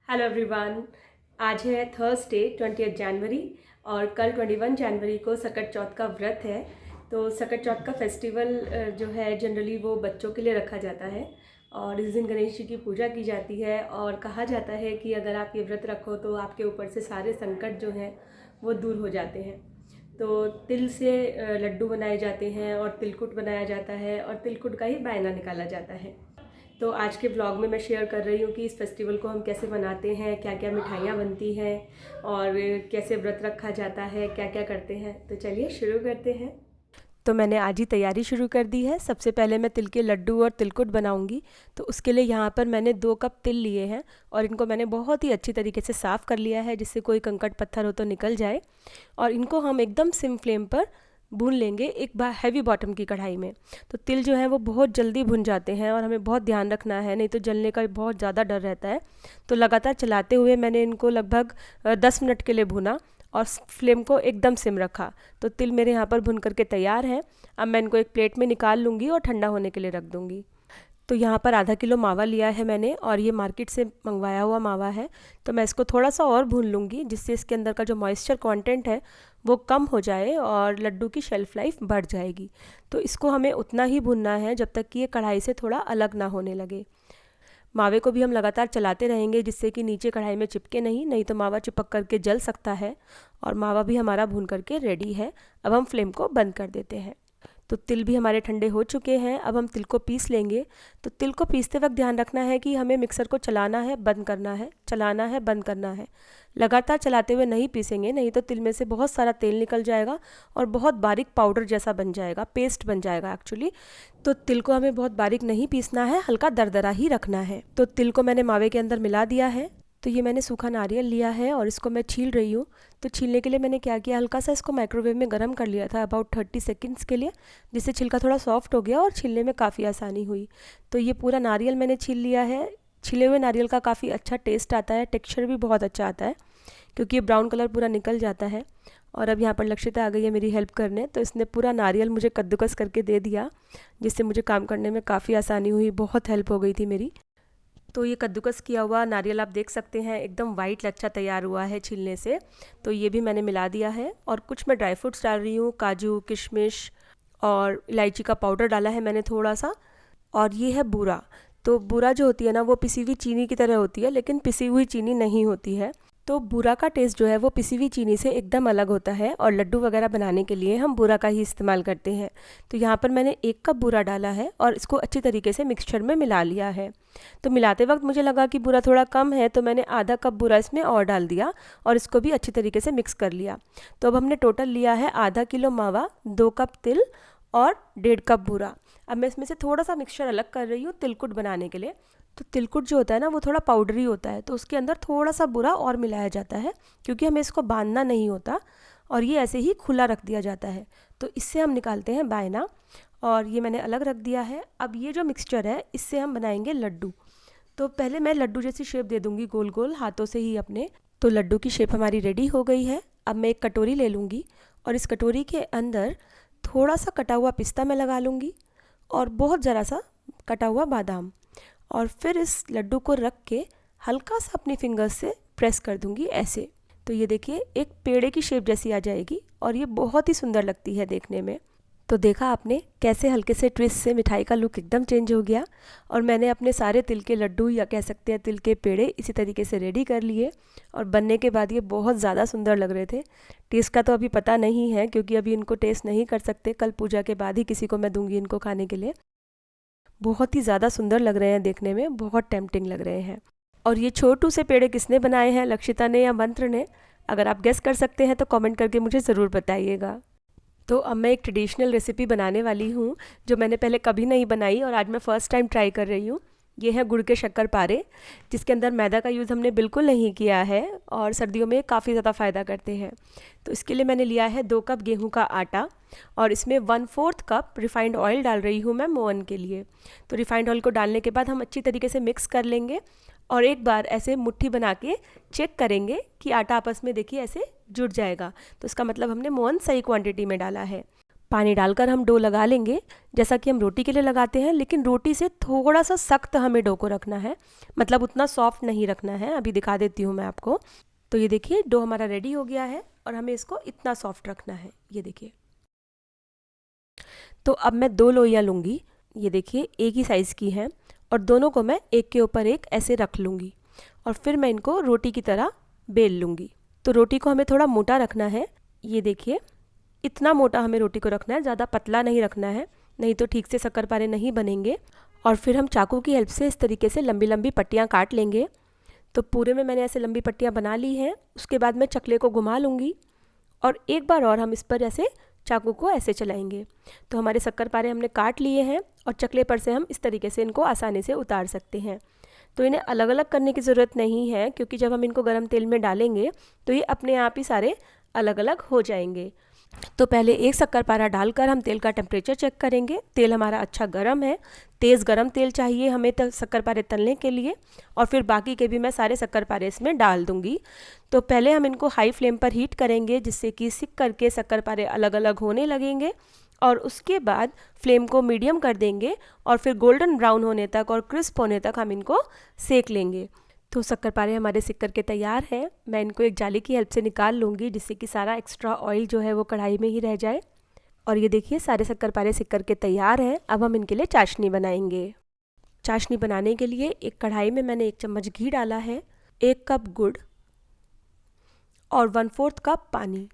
Hello everyone. आज है Thursday 20 जनवरी और कल 21 जनवरी को सकट चौथ का व्रत है। तो सकट चौथ का फेस्टिवल जो है जनरली वो बच्चों के लिए रखा जाता है और इस दिन गणेश जी की पूजा की जाती है और कहा जाता है कि अगर आप ये व्रत रखो तो आपके ऊपर से सारे संकट जो हैं वो दूर हो जाते हैं। तो तिल से लड्डू बनाए जाते हैं और तिलकुट बनाया जाता है और तिलकुट का ही बायना निकाला जाता है। तो आज के ब्लॉग में मैं शेयर कर रही हूँ कि इस फेस्टिवल को हम कैसे मनाते हैं, क्या क्या मिठाइयाँ बनती हैं और कैसे व्रत रखा जाता है, क्या क्या करते हैं। तो चलिए शुरू करते हैं। तो मैंने आज ही तैयारी शुरू कर दी है। सबसे पहले मैं तिल के लड्डू और तिलकुट बनाऊंगी। तो उसके लिए यहाँ पर मैंने 2 कप तिल लिए हैं और इनको मैंने बहुत ही अच्छी तरीके से साफ़ कर लिया है जिससे कोई कंकड़ पत्थर हो तो निकल जाए। और इनको हम एकदम सिम फ्लेम पर भून लेंगे एक बार हैवी बॉटम की कढ़ाई में। तो तिल जो है वो बहुत जल्दी भुन जाते हैं और हमें बहुत ध्यान रखना है, नहीं तो जलने का बहुत ज़्यादा डर रहता है। तो लगातार चलाते हुए मैंने इनको लगभग 10 मिनट के लिए भुना और फ्लेम को एकदम सिम रखा। तो तिल मेरे यहाँ पर भुन करके तैयार हैं। अब मैं इनको एक प्लेट में निकाल लूँगी और ठंडा होने के लिए रख दूँगी। तो यहाँ पर आधा किलो मावा लिया है मैंने और ये मार्केट से मंगवाया हुआ मावा है। तो मैं इसको थोड़ा सा और भून लूँगी जिससे इसके अंदर का जो मॉइस्चर कंटेंट है वो कम हो जाए और लड्डू की शेल्फ़ लाइफ बढ़ जाएगी। तो इसको हमें उतना ही भूनना है जब तक कि ये कढ़ाई से थोड़ा अलग ना होने लगे। मावे को भी हम लगातार चलाते रहेंगे जिससे कि नीचे कढ़ाई में चिपके नहीं तो मावा चिपक करके जल सकता है। और मावा भी हमारा भून करके रेडी है। अब हम फ्लेम को बंद कर देते हैं। तो तिल भी हमारे ठंडे हो चुके हैं। अब हम तिल को पीस लेंगे। तो तिल को पीसते वक्त ध्यान रखना है कि हमें मिक्सर को चलाना है, बंद करना है, चलाना है, बंद करना है। लगातार चलाते हुए नहीं पीसेंगे, नहीं तो तिल में से बहुत सारा तेल निकल जाएगा और बहुत बारीक पाउडर जैसा बन जाएगा, पेस्ट बन जाएगा एक्चुअली। तो तिल को हमें बहुत बारीक नहीं पीसना है, हल्का दरदरा ही रखना है। तो तिल को मैंने मावे के अंदर मिला दिया है। तो ये मैंने सूखा नारियल लिया है और इसको मैं छील रही हूँ। तो छीलने के लिए मैंने क्या किया, हल्का सा इसको माइक्रोवेव में गर्म कर लिया था अबाउट 30 सेकंड्स के लिए, जिससे छिलका थोड़ा सॉफ्ट हो गया और छीलने में काफ़ी आसानी हुई। तो ये पूरा नारियल मैंने छील लिया है। छिले हुए नारियल का काफ़ी अच्छा टेस्ट आता है, टेक्सचर भी बहुत अच्छा आता है क्योंकि ये ब्राउन कलर पूरा निकल जाता है। और अब यहाँ पर लक्षिता आ गई है मेरी हेल्प करने। तो इसने पूरा नारियल मुझे कद्दूकस करके दे दिया जिससे मुझे काम करने में काफ़ी आसानी हुई, बहुत हेल्प हो गई थी मेरी। तो ये कद्दूकस किया हुआ नारियल आप देख सकते हैं एकदम वाइट लच्छा तैयार हुआ है छीलने से। तो ये भी मैंने मिला दिया है और कुछ मैं ड्राई फ्रूट्स डाल रही हूँ, काजू, किशमिश और इलायची का पाउडर डाला है मैंने थोड़ा सा। और ये है बूरा। तो बूरा जो होती है ना वो पिसी हुई चीनी की तरह होती है लेकिन पिसी हुई चीनी नहीं होती है। तो बूरा का टेस्ट जो है वो पिसी हुई चीनी से एकदम अलग होता है और लड्डू वगैरह बनाने के लिए हम बूरा का ही इस्तेमाल करते हैं। तो यहाँ पर मैंने 1 कप बूरा डाला है और इसको अच्छी तरीके से मिक्सचर में मिला लिया है। तो मिलाते वक्त मुझे लगा कि बूरा थोड़ा कम है तो मैंने आधा कप बूरा इसमें और डाल दिया और इसको भी अच्छी तरीके से मिक्स कर लिया। तो अब हमने टोटल लिया है आधा किलो मावा, 2 कप तिल और 1.5 कप बूरा। अब मैं इसमें से थोड़ा सा मिक्सचर अलग कर रही हूँ तिलकुट बनाने के लिए। तो तिलकुट जो होता है ना वो थोड़ा पाउडरी होता है, तो उसके अंदर थोड़ा सा बूरा और मिलाया जाता है क्योंकि हमें इसको बांधना नहीं होता और ये ऐसे ही खुला रख दिया जाता है। तो इससे हम निकालते हैं बायना और ये मैंने अलग रख दिया है। अब ये जो मिक्सचर है इससे हम बनाएंगे लड्डू। तो पहले मैं लड्डू जैसी शेप दे दूँगी गोल गोल हाथों से ही अपने। तो लड्डू की शेप हमारी रेडी हो गई है। अब मैं एक कटोरी ले लूँगी और इस कटोरी के अंदर थोड़ा सा कटा हुआ पिस्ता मैं लगा लूँगी और बहुत ज़रा सा कटा हुआ बादाम, और फिर इस लड्डू को रख के हल्का सा अपनी फिंगर्स से प्रेस कर दूंगी ऐसे। तो ये देखिए एक पेड़े की शेप जैसी आ जाएगी और ये बहुत ही सुंदर लगती है देखने में। तो देखा आपने कैसे हल्के से ट्विस्ट से मिठाई का लुक एकदम चेंज हो गया। और मैंने अपने सारे तिल के लड्डू या कह सकते हैं तिल के पेड़े इसी तरीके से रेडी कर लिए और बनने के बाद ये बहुत ज़्यादा सुंदर लग रहे थे। टेस्ट का तो अभी पता नहीं है क्योंकि अभी इनको टेस्ट नहीं कर सकते, कल पूजा के बाद ही किसी को मैं दूंगी इनको खाने के लिए। बहुत ही ज़्यादा सुंदर लग रहे हैं देखने में, बहुत टेम्पटिंग लग रहे हैं। और ये छोटू से पेड़े किसने बनाए हैं, लक्षिता ने या मंत्र ने? अगर आप गेस कर सकते हैं तो कमेंट करके मुझे ज़रूर बताइएगा। तो अब मैं एक ट्रेडिशनल रेसिपी बनाने वाली हूँ जो मैंने पहले कभी नहीं बनाई और आज मैं फ़र्स्ट टाइम ट्राई कर रही हूँ। ये है गुड़ के शक्कर पारे जिसके अंदर मैदा का यूज़ हमने बिल्कुल नहीं किया है और सर्दियों में काफ़ी ज़्यादा फ़ायदा करते हैं। तो इसके लिए मैंने लिया है 2 कप गेहूं का आटा और इसमें 1/4 कप रिफाइंड ऑयल डाल रही हूँ मैं मोहन के लिए। तो रिफाइंड ऑयल को डालने के बाद हम अच्छी तरीके से मिक्स कर लेंगे और एक बार ऐसे मुट्ठी बना के चेक करेंगे कि आटा आपस में देखिए ऐसे जुड़ जाएगा। तो इसका मतलब हमने मोहन सही क्वांटिटी में डाला है। पानी डालकर हम डो लगा लेंगे जैसा कि हम रोटी के लिए लगाते हैं, लेकिन रोटी से थोड़ा सा सख्त हमें डो को रखना है, मतलब उतना सॉफ्ट नहीं रखना है। अभी दिखा देती हूँ मैं आपको। तो ये देखिए डो हमारा रेडी हो गया है और हमें इसको इतना सॉफ्ट रखना है, ये देखिए। तो अब मैं 2 लोइयाँ लूँगी, ये देखिए एक ही साइज़ की हैं, और दोनों को मैं एक के ऊपर एक ऐसे रख लूँगी और फिर मैं इनको रोटी की तरह बेल लूँगी। तो रोटी को हमें थोड़ा मोटा रखना है, ये देखिए इतना मोटा हमें रोटी को रखना है, ज़्यादा पतला नहीं रखना है, नहीं तो ठीक से शक्करपारे नहीं बनेंगे। और फिर हम चाकू की हेल्प से इस तरीके से लंबी लंबी पट्टियाँ काट लेंगे। तो पूरे में मैंने ऐसे लंबी पट्टियाँ बना ली हैं। उसके बाद मैं चकले को घुमा लूँगी और एक बार और हम इस पर ऐसे चाकू को ऐसे चलाएंगे। तो हमारे शक्करपारे हमने काट लिए हैं और चकले पर से हम इस तरीके से इनको आसानी से उतार सकते हैं। तो इन्हें अलग अलग करने की ज़रूरत नहीं है, क्योंकि जब हम इनको गर्म तेल में डालेंगे तो ये अपने आप ही सारे अलग अलग हो जाएंगे। तो पहले एक शक्करपारा डालकर हम तेल का टेम्परेचर चेक करेंगे। तेल हमारा अच्छा गर्म है, तेज़ गर्म तेल चाहिए हमें शक्करपारे तलने के लिए। और फिर बाकी के भी मैं सारे शक्करपारे इसमें डाल दूंगी। तो पहले हम इनको हाई फ्लेम पर हीट करेंगे, जिससे कि सिक करके शक्करपारे अलग अलग होने लगेंगे। और उसके बाद फ्लेम को मीडियम कर देंगे और फिर गोल्डन ब्राउन होने तक और क्रिस्प होने तक हम इनको सेक लेंगे। तो शक्करपारे हमारे सिक करके तैयार हैं। मैं इनको एक जाली की हेल्प से निकाल लूँगी, जिससे कि सारा एक्स्ट्रा ऑयल जो है वो कढ़ाई में ही रह जाए। और ये देखिए सारे शक्करपारे सिक करके तैयार हैं। अब हम इनके लिए चाशनी बनाएंगे। चाशनी बनाने के लिए एक कढ़ाई में मैंने 1 चम्मच घी डाला है, 1 कप गुड़ और 1/4 कप पानी।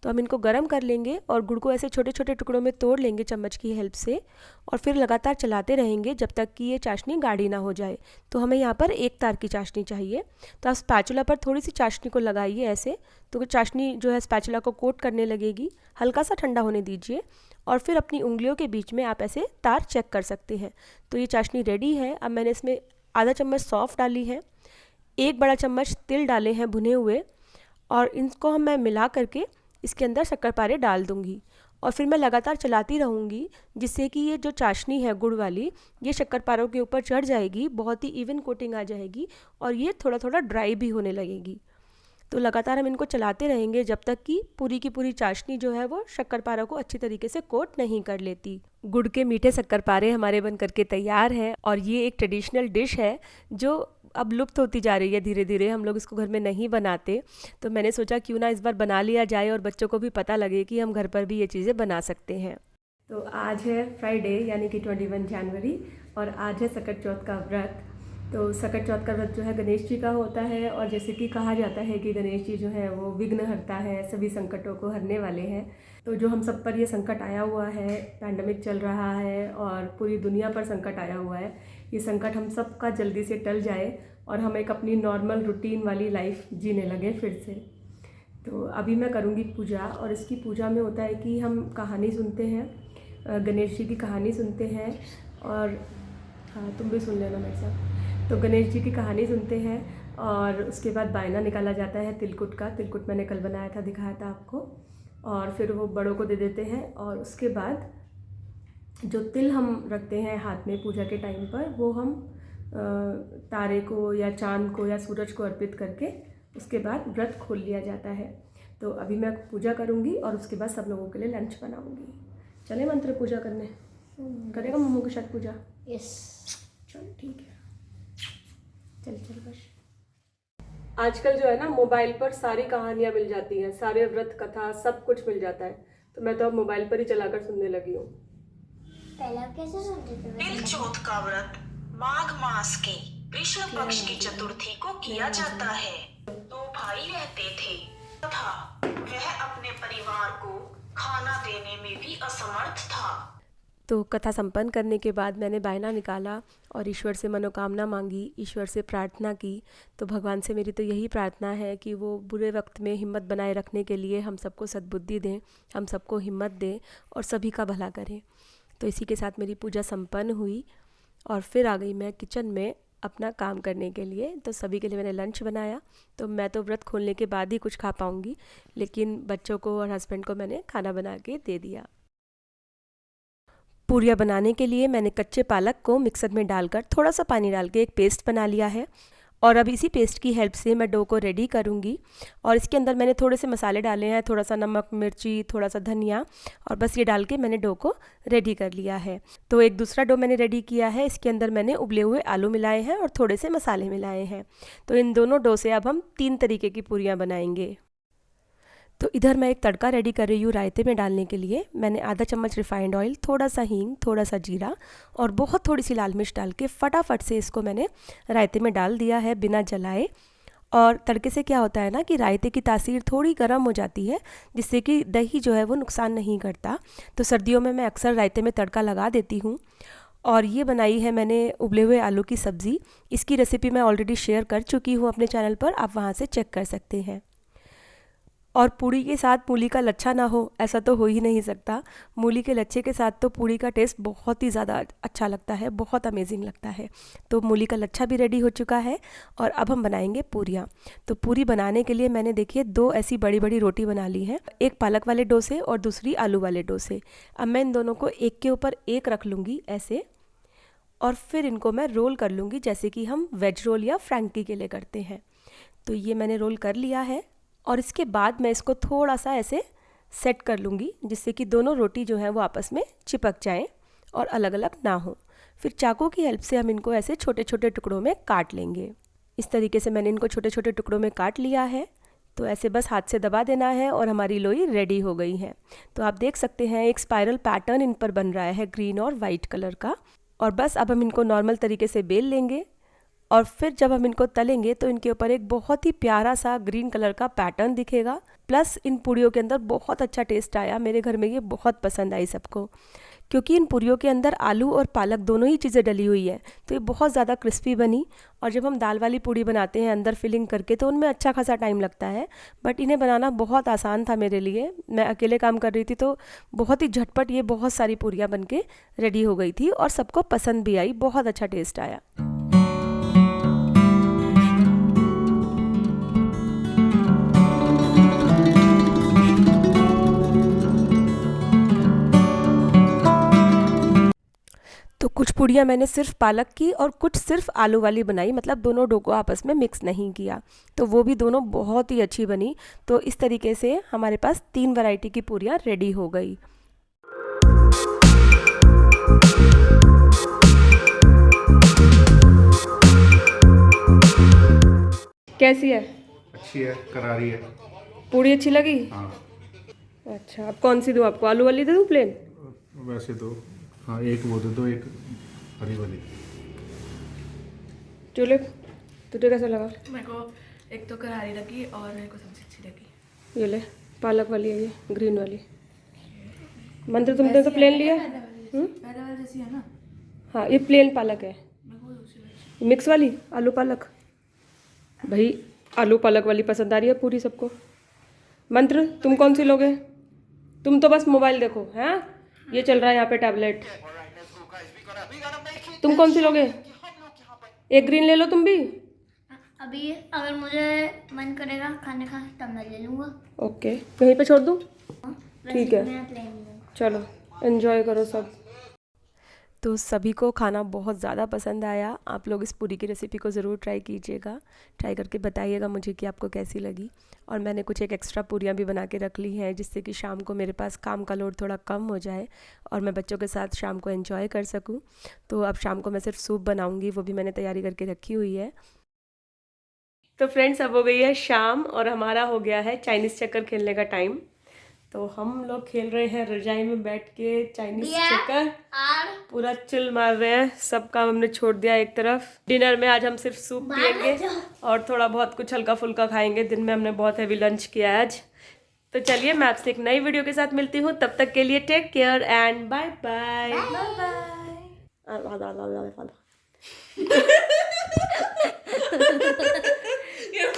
तो हम इनको गर्म कर लेंगे और गुड़ को ऐसे छोटे छोटे टुकड़ों में तोड़ लेंगे चम्मच की हेल्प से, और फिर लगातार चलाते रहेंगे जब तक कि ये चाशनी गाढ़ी ना हो जाए। तो हमें यहाँ पर 1 तार की चाशनी चाहिए। तो आप स्पैचुला पर थोड़ी सी चाशनी को लगाइए ऐसे, तो चाशनी जो है स्पैचुला को कोट करने लगेगी। हल्का सा ठंडा होने दीजिए और फिर अपनी उंगलियों के बीच में आप ऐसे तार चेक कर सकते हैं। तो ये चाशनी रेडी है। अब मैंने इसमें आधा चम्मच सौंफ डाली है, 1 बड़ा चम्मच तिल डाले हैं भुने हुए, और इनको मैं मिला करके इसके अंदर शक्करपारे डाल दूंगी। और फिर मैं लगातार चलाती रहूँगी, जिससे कि ये जो चाशनी है गुड़ वाली, ये शक्करपारों के ऊपर चढ़ जाएगी, बहुत ही इवन कोटिंग आ जाएगी और ये थोड़ा थोड़ा ड्राई भी होने लगेगी। तो लगातार हम इनको चलाते रहेंगे जब तक कि पूरी की पूरी चाशनी जो है वो शक्करपारा को अच्छी तरीके से कोट नहीं कर लेती। गुड़ के मीठे शक्करपारे हमारे बन करके तैयार हैं और ये एक ट्रेडिशनल डिश है जो अब लुप्त होती जा रही है धीरे धीरे। हम लोग इसको घर में नहीं बनाते, तो मैंने सोचा क्यों ना इस बार बना लिया जाए और बच्चों को भी पता लगे कि हम घर पर भी ये चीज़ें बना सकते हैं। तो आज है फ्राइडे यानी कि 21 जनवरी और आज है सकट चौथ का व्रत। तो सकट चौथ का व्रत जो है गणेश जी का होता है, और जैसे कि कहा जाता है कि गणेश जी जो है वो विघ्न हरता है, सभी संकटों को हरने वाले हैं। तो जो हम सब पर ये संकट आया हुआ है, पैंडमिक चल रहा है और पूरी दुनिया पर संकट आया हुआ है, ये संकट हम सब का जल्दी से टल जाए और हम एक अपनी नॉर्मल रूटीन वाली लाइफ जीने लगे फिर से। तो अभी मैं करूँगी पूजा, और इसकी पूजा में होता है कि हम कहानी सुनते हैं, गणेश जी की कहानी सुनते हैं। और हाँ, तुम भी सुन लेना मेरे साथ। तो गणेश जी की कहानी सुनते हैं और उसके बाद बायना निकाला जाता है तिलकुट का। तिलकुट मैंने कल बनाया था, दिखाया था आपको। और फिर वो बड़ों को दे देते हैं, और उसके बाद जो तिल हम रखते हैं हाथ में पूजा के टाइम पर, वो हम तारे को या चांद को या सूरज को अर्पित करके उसके बाद व्रत खोल लिया जाता है। तो अभी मैं पूजा करूँगी और उसके बाद सब लोगों के लिए लंच बनाऊँगी। चले मंत्र पूजा करने? करेगा मम्मू के साथ पूजा? यस। चल ठीक है, चल चल बस। आजकल जो है ना मोबाइल पर सारी कहानियाँ मिल जाती हैं, सारे व्रत कथा सब कुछ मिल जाता है। तो मैं तो अब मोबाइल पर ही चलाकर सुनने लगी हूँ। पहले कैसे सुनते थे? तिल चौथ का व्रत माघ मास की कृष्ण पक्ष की चतुर्थी को किया जाता है। 2 भाई रहते थे तथा वह अपने परिवार को खाना देने में भी असमर्थ था। तो कथा संपन्न करने के बाद मैंने बायना निकाला और ईश्वर से मनोकामना मांगी, ईश्वर से प्रार्थना की। तो भगवान से मेरी तो यही प्रार्थना है कि वो बुरे वक्त में हिम्मत बनाए रखने के लिए हम सबको सद्बुद्धि दें, हम सबको हिम्मत दें और सभी का भला करें। तो इसी के साथ मेरी पूजा संपन्न हुई और फिर आ गई मैं किचन में अपना काम करने के लिए। तो सभी के लिए मैंने लंच बनाया। तो मैं तो व्रत खोलने के बाद ही कुछ खा पाऊँगी, लेकिन बच्चों को और हस्बैंड को मैंने खाना बना के दे दिया। पूरियाँ बनाने के लिए मैंने कच्चे पालक को मिक्सर में डालकर थोड़ा सा पानी डाल के एक पेस्ट बना लिया है, और अब इसी पेस्ट की हेल्प से मैं डो को रेडी करूँगी। और इसके अंदर मैंने थोड़े से मसाले डाले हैं, थोड़ा सा नमक, मिर्ची, थोड़ा सा धनिया, और बस ये डाल के मैंने डो को रेडी कर लिया है। तो एक दूसरा डो मैंने रेडी किया है, इसके अंदर मैंने उबले हुए आलू मिलाए हैं और थोड़े से मसाले मिलाए हैं। तो इन दोनों डो से अब हम 3 तरीके की पूरियाँ बनाएंगे। तो इधर मैं एक तड़का रेडी कर रही हूँ रायते में डालने के लिए। मैंने आधा चम्मच रिफाइंड ऑयल, थोड़ा सा हींग, थोड़ा सा जीरा और बहुत थोड़ी सी लाल मिर्च डाल के फटाफट से इसको मैंने रायते में डाल दिया है बिना जलाए। और तड़के से क्या होता है ना कि रायते की तासीर थोड़ी गर्म हो जाती है, जिससे कि दही जो है वो नुकसान नहीं करता। तो सर्दियों में मैं अक्सर रायते में तड़का लगा देती हूँ। और ये बनाई है मैंने उबले हुए आलू की सब्ज़ी। इसकी रेसिपी मैं ऑलरेडी शेयर कर चुकी हूँ अपने चैनल पर, आप वहाँ से चेक कर सकते हैं। और पूड़ी के साथ मूली का लच्छा ना हो ऐसा तो हो ही नहीं सकता। मूली के लच्छे के साथ तो पूड़ी का टेस्ट बहुत ही ज़्यादा अच्छा लगता है, बहुत अमेजिंग लगता है। तो मूली का लच्छा भी रेडी हो चुका है और अब हम बनाएंगे पूरियाँ। तो पूरी बनाने के लिए मैंने देखिए 2 ऐसी बड़ी बड़ी रोटी बना ली है, एक पालक वाले डो से और दूसरी आलू वाले डो से। अब मैं इन दोनों को एक के ऊपर एक रख लूँगी ऐसे, और फिर इनको मैं रोल कर लूँगी जैसे कि हम वेज रोल या फ्रैंकी के लिए करते हैं। तो ये मैंने रोल कर लिया है और इसके बाद मैं इसको थोड़ा सा ऐसे सेट कर लूँगी जिससे कि दोनों रोटी जो है वो आपस में चिपक जाएं और अलग अलग ना हो। फिर चाकू की हेल्प से हम इनको ऐसे छोटे छोटे टुकड़ों में काट लेंगे। इस तरीके से मैंने इनको छोटे छोटे टुकड़ों में काट लिया है। तो ऐसे बस हाथ से दबा देना है और हमारी लोई रेडी हो गई है। तो आप देख सकते हैं एक स्पाइरल पैटर्न इन पर बन रहा है ग्रीन और वाइट कलर का। और बस अब हम इनको नॉर्मल तरीके से बेल लेंगे और फिर जब हम इनको तलेंगे तो इनके ऊपर एक बहुत ही प्यारा सा ग्रीन कलर का पैटर्न दिखेगा। प्लस इन पूरियों के अंदर बहुत अच्छा टेस्ट आया, मेरे घर में ये बहुत पसंद आई सबको, क्योंकि इन पूरियों के अंदर आलू और पालक दोनों ही चीज़ें डली हुई है। तो ये बहुत ज़्यादा क्रिस्पी बनी। और जब हम दाल वाली पूड़ी बनाते हैं अंदर फिलिंग करके तो उनमें अच्छा खासा टाइम लगता है, बट इन्हें बनाना बहुत आसान था मेरे लिए। मैं अकेले काम कर रही थी तो बहुत ही झटपट ये बहुत सारी पूरियाँ बन के रेडी हो गई थी और सबको पसंद भी आई, बहुत अच्छा टेस्ट आया। तो कुछ पूड़ियाँ मैंने सिर्फ पालक की और कुछ सिर्फ आलू वाली बनाई, मतलब दोनों डो को आपस में मिक्स नहीं किया। तो वो भी दोनों बहुत ही अच्छी बनी। तो इस तरीके से हमारे पास 3 वैरायटी की पूड़ियाँ रेडी हो गई। कैसी है? अच्छी है, करारी है। पूड़ी अच्छी लगी? हाँ। अच्छा, अब कौन सी दूँ आपको? आलू वाली दे दूँ प्लेन? वैसे तो हाँ, एक वो दे दो, एक हरी वाली। चलो, तुझे कैसा लगा? मेरे को एक तो करारी लगी और मेरे को सबसे अच्छी लगी ये ले, पालक वाली है ये, ग्रीन वाली। मंत्र तुमने तो प्लेन लिया? पहले वाली जैसी है ना? हाँ, ये प्लेन पालक है। मेरे को दूसरी वाली। मिक्स वाली आलू पालक। भाई आलू पालक वाली पसंद आ रही है पूरी सबको। मंत्र तुम कौन सी लोगे? तुम तो बस मोबाइल देखो हैं, ये चल रहा है यहाँ पे टैबलेट। तुम कौन सी लोगे? एक ग्रीन ले लो तुम भी। अभी अगर मुझे मन करेगा खाने का तब मैं ले लूँगा। ओके, यहीं पे छोड़ दूँ? वैसे ठीक है, मैं प्लेन लूँगा। चलो एंजॉय करो सब। तो सभी को खाना बहुत ज़्यादा पसंद आया। आप लोग इस पूरी की रेसिपी को ज़रूर ट्राई कीजिएगा, ट्राई करके बताइएगा मुझे कि आपको कैसी लगी। और मैंने कुछ एक एक्स्ट्रा पूरियाँ भी बना के रख ली हैं जिससे कि शाम को मेरे पास काम का लोड थोड़ा कम हो जाए और मैं बच्चों के साथ शाम को एंजॉय कर सकूं। तो अब शाम को मैं सिर्फ सूप बनाऊंगी, वो भी मैंने तैयारी करके रखी हुई है। तो फ्रेंड्स, अब हो गई है शाम और हमारा हो गया है चाइनीज़ चक्कर खेलने का टाइम। तो हम लोग खेल रहे हैं रजाई में बैठ के चाइनीज़ चक्कर, पूरा चिल मार रहे हैं। सब काम हमने छोड़ दिया एक तरफ। डिनर में आज हम सिर्फ सूप पियेंगे और थोड़ा बहुत कुछ हल्का फुल्का खाएंगे। दिन में हमने बहुत हैवी लंच किया आज। तो चलिए मैं आपसे एक नई वीडियो के साथ मिलती हूँ, तब तक के लिए take care and bye bye. ये